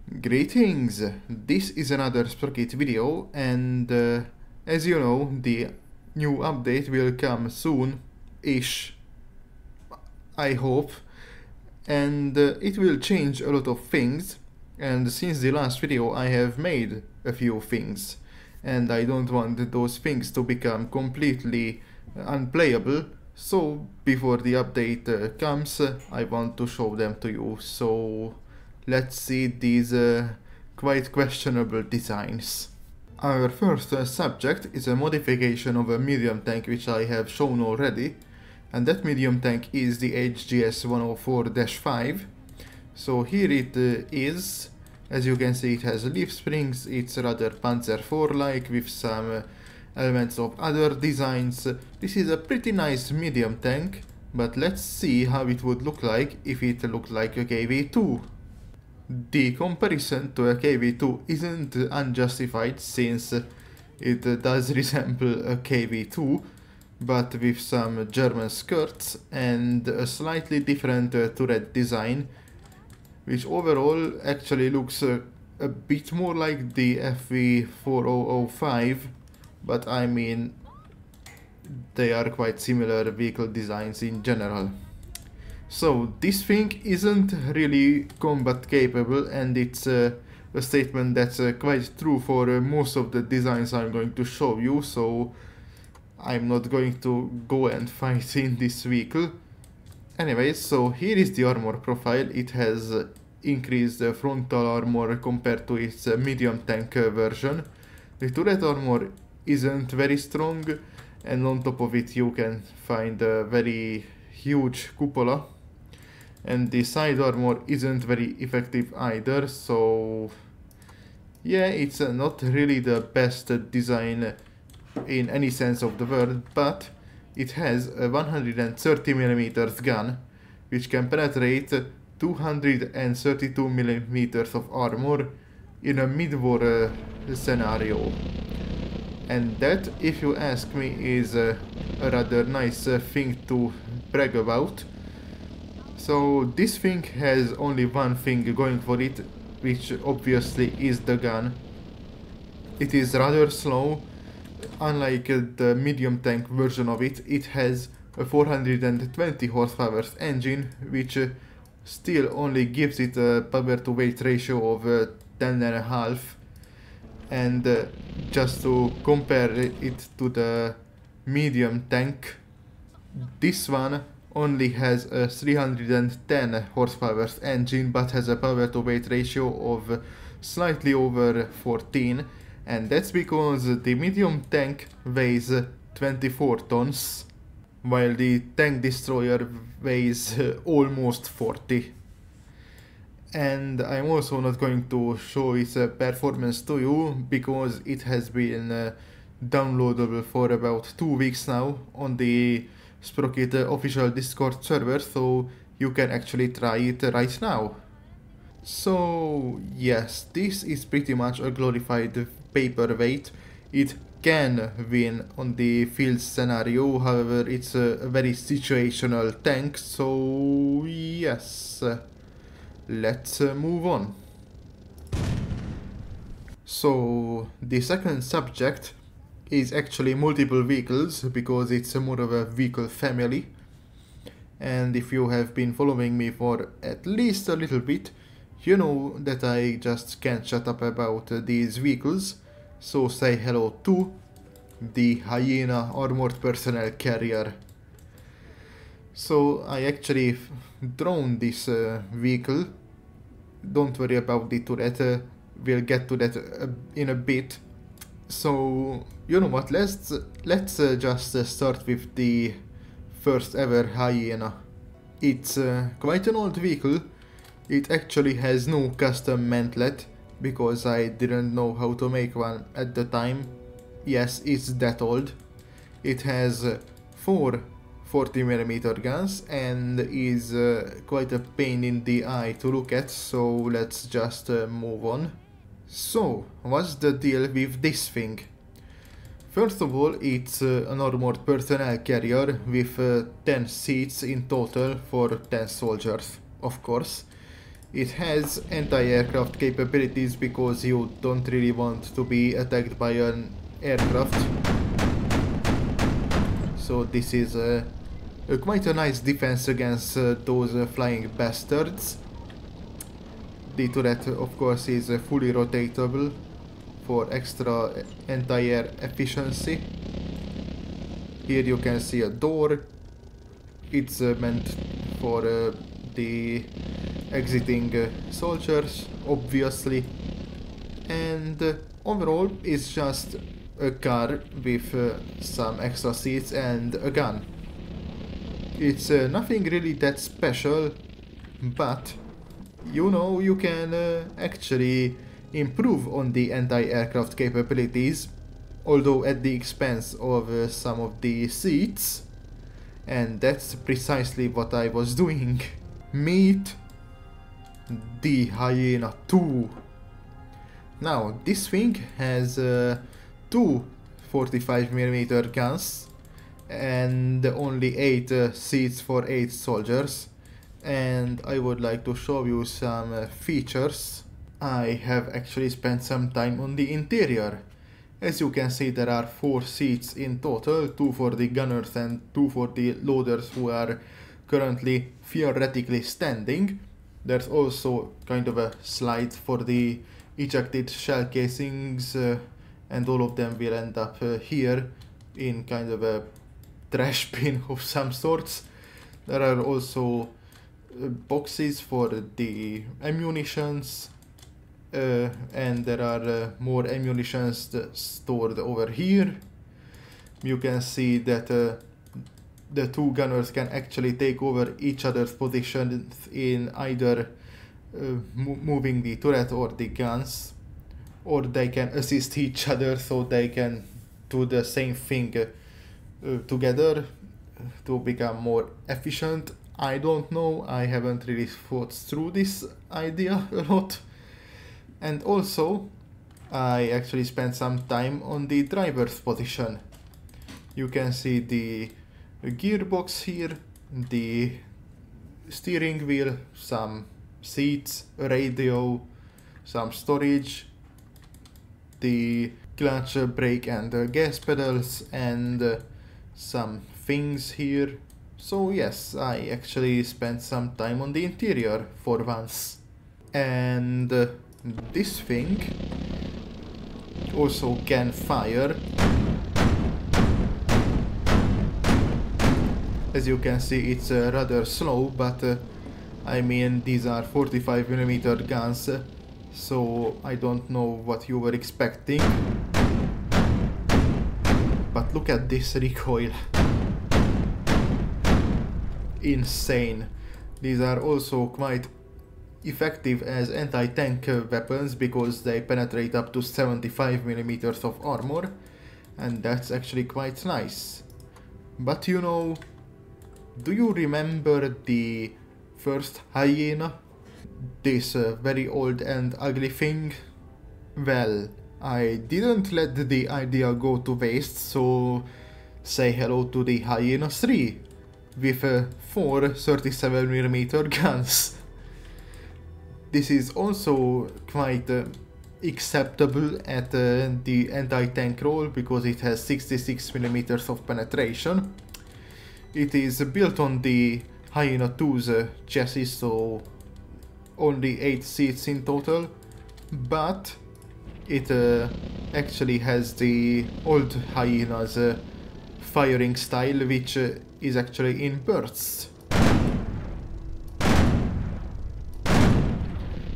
Greetings! This is another Sprocket video, and as you know, the new update will come soon-ish, I hope, and it will change a lot of things. And since the last video I have made a few things, and I don't want those things to become completely unplayable, so before the update comes, I want to show them to you. So let's see these quite questionable designs. Our first subject is a modification of a medium tank which I have shown already, and that medium tank is the HGS 104-5. So here it is. As you can see, it has leaf springs. It's rather Panzer IV-like with some elements of other designs. This is a pretty nice medium tank, but let's see how it would look like if it looked like a KV-2. The comparison to a KV-2 isn't unjustified since it does resemble a KV-2, but with some German skirts and a slightly different turret design, which overall actually looks a bit more like the FV4005, but I mean, they are quite similar vehicle designs in general. So this thing isn't really combat capable, and it's a statement that's quite true for most of the designs I'm going to show you, so I'm not going to go and fight in this vehicle. Anyways, so here is the armor profile. It has increased frontal armor compared to its medium tank version. The turret armor isn't very strong, and on top of it you can find a very huge cupola. And the side armor isn't very effective either, so yeah, it's not really the best design in any sense of the word, but it has a 130mm gun, which can penetrate 232mm of armor in a mid-war scenario. And that, if you ask me, is a rather nice thing to brag about. So this thing has only one thing going for it, which obviously is the gun. It is rather slow. Unlike the medium tank version of it, it has a 420 horsepower engine, which still only gives it a power to weight ratio of 10.5. And just to compare it to the medium tank, this one only has a 310 horsepower engine, but has a power to weight ratio of slightly over 14, and that's because the medium tank weighs 24 tons, while the tank destroyer weighs almost 40. And I'm also not going to show its performance to you, because it has been downloadable for about 2 weeks now on the Sprocket official Discord server, so you can actually try it right now. So yes, this is pretty much a glorified paperweight. It can win on the field scenario, however it's a very situational tank, so yes, let's move on. So the second subject is actually multiple vehicles, because it's more of a vehicle family. And if you have been following me for at least a little bit, you know that I just can't shut up about these vehicles. So say hello to the Hyena armored personnel carrier. So I actually drone this vehicle. Don't worry about the turret, we'll get to that in a bit. So you know what, let's just start with the first ever Hyena. It's quite an old vehicle. It actually has no custom mantlet, because I didn't know how to make one at the time. Yes, it's that old. It has 4 40mm guns and is quite a pain in the eye to look at, so let's just move on. So, what's the deal with this thing? First of all, it's an armored personnel carrier with 10 seats in total for 10 soldiers, of course. It has anti-aircraft capabilities because you don't really want to be attacked by an aircraft. So this is quite a nice defense against those flying bastards. The turret, of course, is fully rotatable for extra anti-air efficiency. Here you can see a door. It's meant for the exiting soldiers, obviously. And overall, it's just a car with some extra seats and a gun. It's nothing really that special, but you know, you can actually improve on the anti-aircraft capabilities, although at the expense of some of the seats, and that's precisely what I was doing. Meet the Hyena II. Now, this thing has two 45mm guns and only 8 seats for 8 soldiers, and I would like to show you some features. I have actually spent some time on the interior. As you can see, there are 4 seats in total, 2 for the gunners and 2 for the loaders who are currently theoretically standing. There's also kind of a slide for the ejected shell casings, and all of them will end up here in kind of a trash bin of some sorts. There are also boxes for the ammunitions, and there are more ammunitions stored over here. You can see that the 2 gunners can actually take over each other's positions in either moving the turret or the guns, or they can assist each other so they can do the same thing together to become more efficient. I don't know, I haven't really thought through this idea a lot. And also, I actually spent some time on the driver's position. You can see the gearbox here, the steering wheel, some seats, a radio, some storage, the clutch, brake and gas pedals, and some things here. So yes, I actually spent some time on the interior for once. And this thing also can fire. As you can see, it's rather slow, but I mean, these are 45mm guns, so I don't know what you were expecting. But look at this recoil. Insane. These are also quite effective as anti-tank weapons because they penetrate up to 75mm of armor, and that's actually quite nice. But you know, do you remember the first Hyena? This very old and ugly thing? Well, I didn't let the idea go to waste, so say hello to the Hyena III with 4 37mm guns. This is also quite acceptable at the anti-tank role because it has 66mm of penetration. It is built on the Hyena II's chassis, so only 8 seats in total, but it actually has the old Hyena's firing style, which is actually in bursts.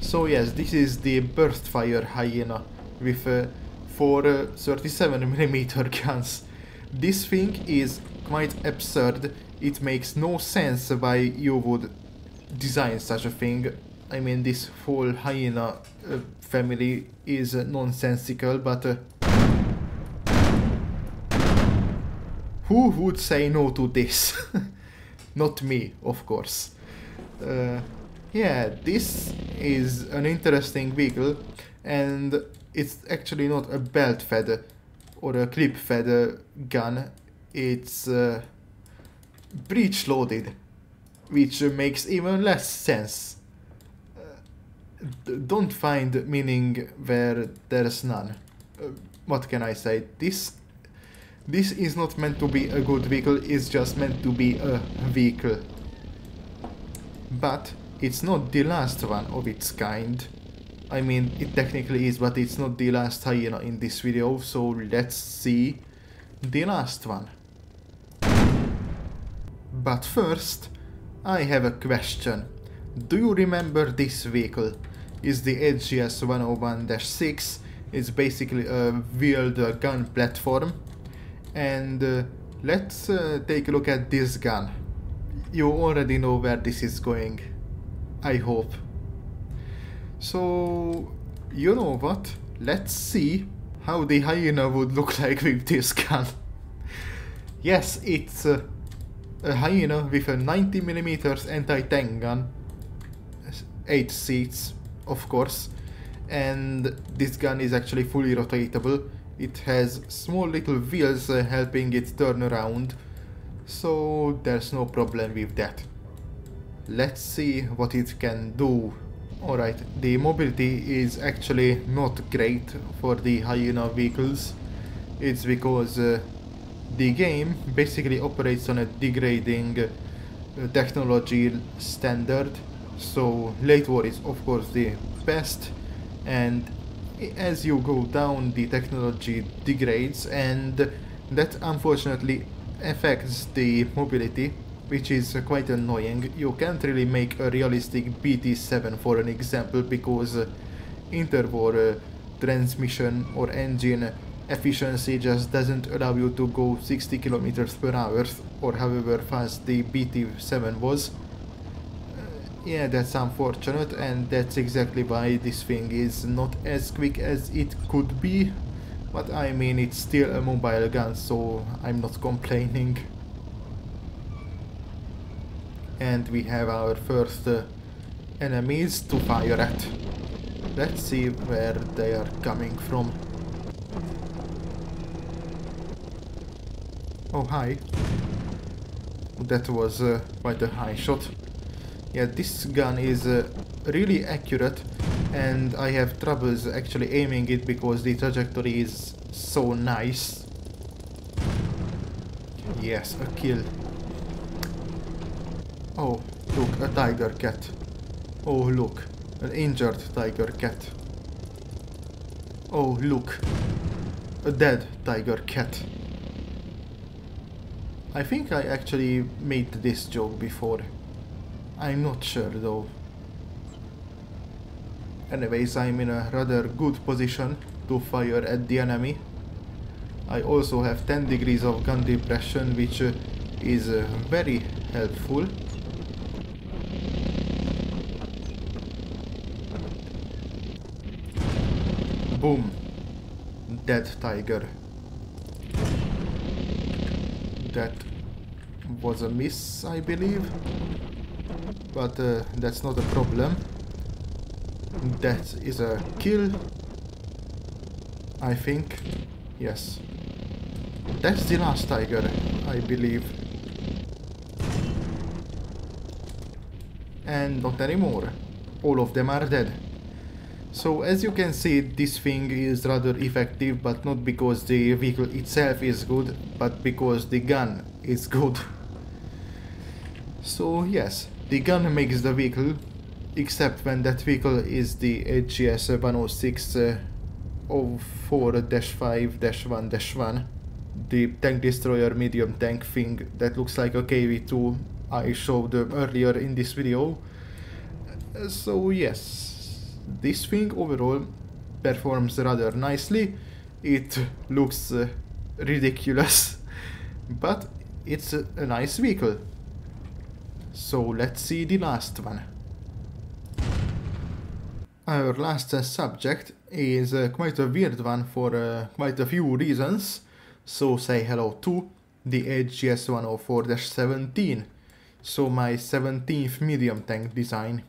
So yes, this is the burst fire Hyena with 4 37mm guns. This thing is quite absurd. It makes no sense why you would design such a thing. I mean, this whole Hyena family is nonsensical, but who would say no to this? Not me, of course. Yeah, this is an interesting vehicle, and it's actually not a belt-fed or a clip-fed gun. It's breech-loaded, which makes even less sense. don't find meaning where there's none. What can I say? This is not meant to be a good vehicle, it's just meant to be a vehicle. But it's not the last one of its kind. I mean, it technically is, but it's not the last Hyena in this video, so let's see the last one. But first, I have a question. Do you remember this vehicle? It's the HGS 101-6. It's basically a wheeled gun platform. And let's take a look at this gun. You already know where this is going, I hope. So, you know what? Let's see how the Hyena would look like with this gun. Yes, it's a Hyena with a 90mm anti-tank gun. 8 seats, of course. And this gun is actually fully rotatable. It has small little wheels helping it turn around. So there's no problem with that. Let's see what it can do. Alright, the mobility is actually not great for the Hyena vehicles. It's because the game basically operates on a degrading technology standard. So late war is of course the best, and as you go down the technology degrades, and that unfortunately affects the mobility, which is quite annoying. You can't really make a realistic BT7 for an example, because interwar transmission or engine efficiency just doesn't allow you to go 60 kilometers per hour or however fast the BT7 was. Yeah, that's unfortunate, and that's exactly why this thing is not as quick as it could be. But I mean, it's still a mobile gun, so I'm not complaining. And we have our first enemies to fire at. Let's see where they are coming from. Oh, hi. That was quite a high shot. Yeah, this gun is really accurate, and I have troubles actually aiming it because the trajectory is so nice. Yes, a kill. Oh, look, a tiger cat. Oh, look, an injured tiger cat. Oh, look, a dead tiger cat. I think I actually made this joke before. I'm not sure though. Anyways, I'm in a rather good position to fire at the enemy. I also have 10 degrees of gun depression, which is very helpful. Boom. Dead tiger. That was a miss, I believe. But that's not a problem. That is a kill, I think. Yes. That's the last tiger, I believe. And not anymore. All of them are dead. So as you can see, this thing is rather effective, but not because the vehicle itself is good, but because the gun is good. So yes, the gun makes the vehicle, except when that vehicle is the HGS 106 04-5-1-1, the tank destroyer medium tank thing that looks like a KV-2 I showed earlier in this video. So yes, this thing overall performs rather nicely. It looks ridiculous, but it's a nice vehicle. So let's see the last one. Our last subject is quite a weird one for quite a few reasons. So say hello to the HGS 104-17. So my 17th medium tank design.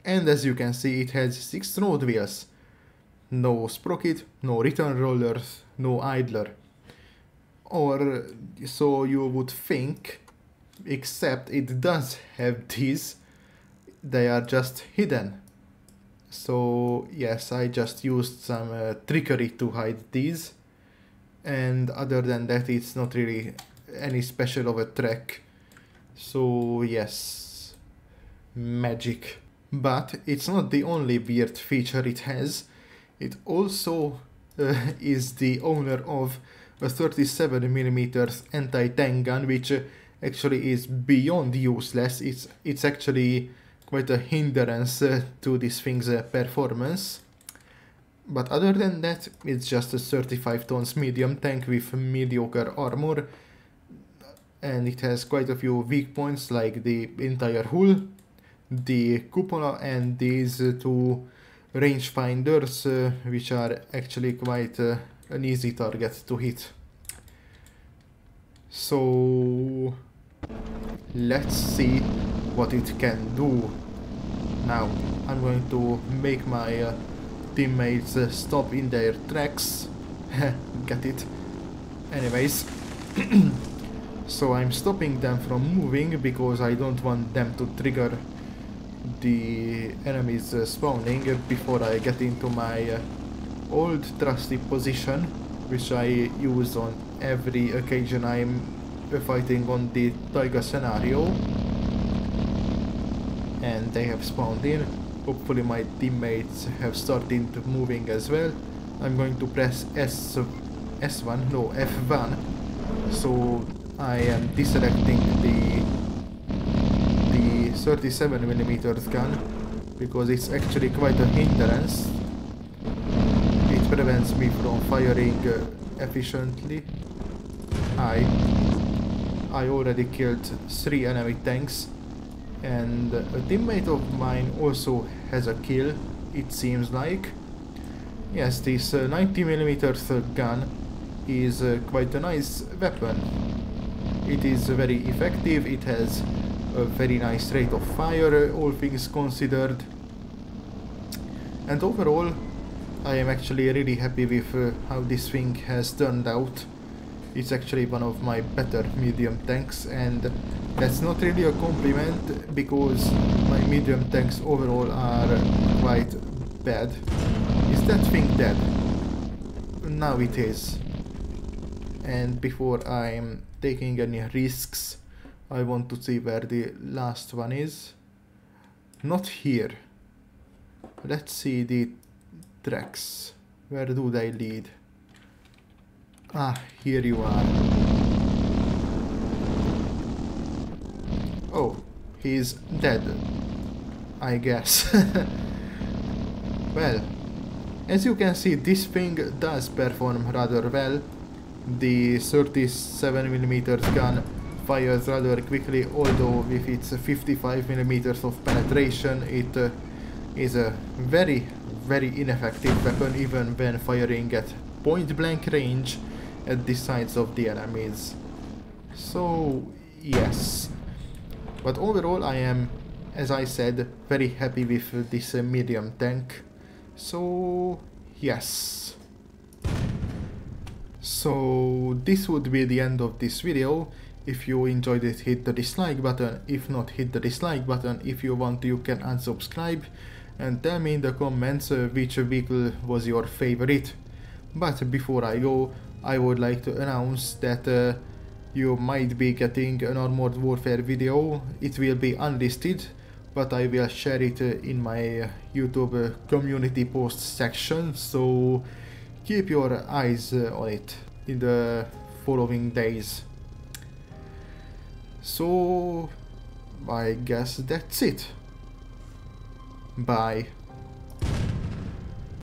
And as you can see, it has 6 road wheels. No sprocket, no return rollers, no idler. Or so you would think, except it does have these. They are just hidden. So yes, I just used some trickery to hide these, and other than that it's not really any special of a track. So yes, magic. But it's not the only weird feature it has. It also is the owner of a 37mm anti-tank gun, which actually is beyond useless. It's actually quite a hindrance to this thing's performance. But other than that, it's just a 35 tons medium tank with mediocre armor, and it has quite a few weak points like the entire hull, the cupola, and these two rangefinders, which are actually quite an easy target to hit. So let's see what it can do. Now I'm going to make my teammates stop in their tracks. Get it? Anyways, so I'm stopping them from moving because I don't want them to trigger the enemies spawning before I get into my old trusty position, which I use on every occasion I'm fighting on the Taiga scenario. And they have spawned in. Hopefully my teammates have started moving as well. I'm going to press F1, so I am deselecting the 37mm gun, because it's actually quite a hindrance. It prevents me from firing efficiently. I already killed 3 enemy tanks, and a teammate of mine also has a kill, it seems like. Yes, this 90mm gun is quite a nice weapon. It is very effective, it has a very nice rate of fire, all things considered. And overall, I am actually really happy with how this thing has turned out. It's actually one of my better medium tanks, and that's not really a compliment because my medium tanks overall are quite bad. Is that thing dead? Now it is. And before I'm taking any risks, I want to see where the last one is. Not here. Let's see the tracks. Where do they lead? Ah, here you are. Oh, he's dead, I guess. Well, as you can see, this thing does perform rather well. The 37mm gun fires rather quickly, although with its 55mm of penetration, it is a very ineffective weapon even when firing at point blank range at the sides of the enemies. So yes, but overall I am, as I said, very happy with this medium tank. So yes. So this would be the end of this video. If you enjoyed it, hit the dislike button. If not, hit the dislike button. If you want, you can unsubscribe and tell me in the comments which vehicle was your favorite. But before I go, I would like to announce that you might be getting an Armored Warfare video. It will be unlisted, but I will share it in my YouTube community post section, so keep your eyes on it in the following days. So I guess that's it. Bye.